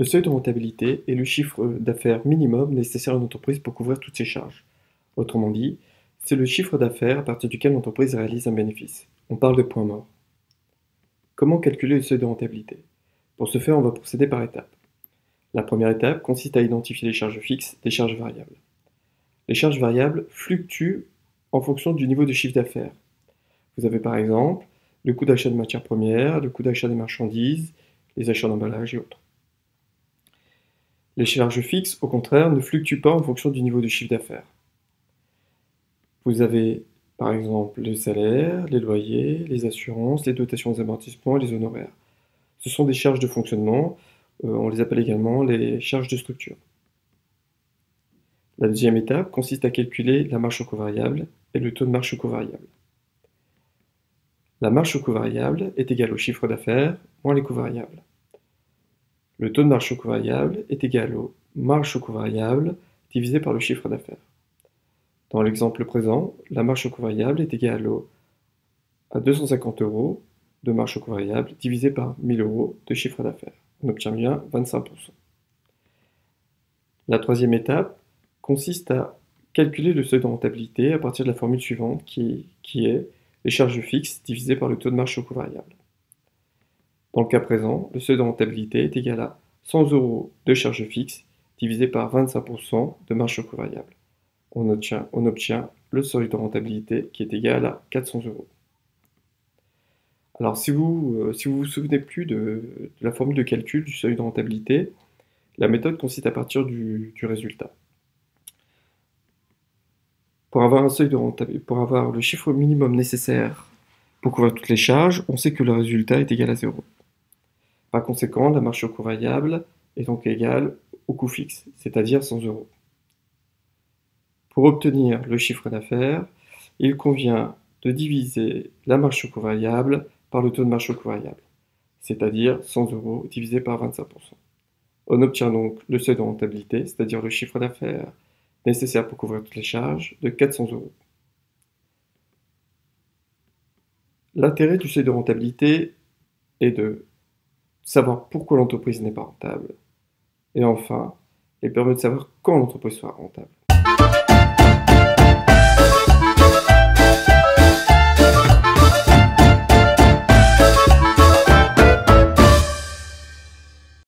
Le seuil de rentabilité est le chiffre d'affaires minimum nécessaire à une entreprise pour couvrir toutes ses charges. Autrement dit, c'est le chiffre d'affaires à partir duquel l'entreprise réalise un bénéfice. On parle de point mort. Comment calculer le seuil de rentabilité? Pour ce faire, on va procéder par étapes. La première étape consiste à identifier les charges fixes des charges variables. Les charges variables fluctuent en fonction du niveau de chiffre d'affaires. Vous avez par exemple le coût d'achat de matières premières, le coût d'achat des marchandises, les achats d'emballage et autres. Les charges fixes, au contraire, ne fluctuent pas en fonction du niveau de chiffre d'affaires. Vous avez par exemple les salaires, les loyers, les assurances, les dotations aux amortissements et les honoraires. Ce sont des charges de fonctionnement, on les appelle également les charges de structure. La deuxième étape consiste à calculer la marge au coût variable et le taux de marge au coût variable. La marge au coût variable est égale au chiffre d'affaires moins les coûts variables. Le taux de marge au coût variable est égal au marge au coût variable divisé par le chiffre d'affaires. Dans l'exemple présent, la marge au coût variable est égale à 250 € de marge au coût variable divisé par 1000 € de chiffre d'affaires. On obtient bien 25%. La troisième étape consiste à calculer le seuil de rentabilité à partir de la formule suivante qui est les charges fixes divisées par le taux de marge au coût variable. Dans le cas présent, le seuil de rentabilité est égal à 100 € de charges fixes divisé par 25% de marge au coût variable. On obtient le seuil de rentabilité qui est égal à 400 €. Alors si vous vous souvenez plus de la formule de calcul du seuil de rentabilité, la méthode consiste à partir du résultat. Pour avoir le chiffre minimum nécessaire pour couvrir toutes les charges, on sait que le résultat est égal à 0. Par conséquent, la marge au coût variable est donc égale au coût fixe, c'est-à-dire 100 €. Pour obtenir le chiffre d'affaires, il convient de diviser la marge sur coût variable par le taux de marge sur coût variable, c'est-à-dire 100 € divisé par 25%. On obtient donc le seuil de rentabilité, c'est-à-dire le chiffre d'affaires nécessaire pour couvrir toutes les charges, de 400 €. L'intérêt du seuil de rentabilité est de savoir pourquoi l'entreprise n'est pas rentable, et enfin, il permet de savoir quand l'entreprise sera rentable.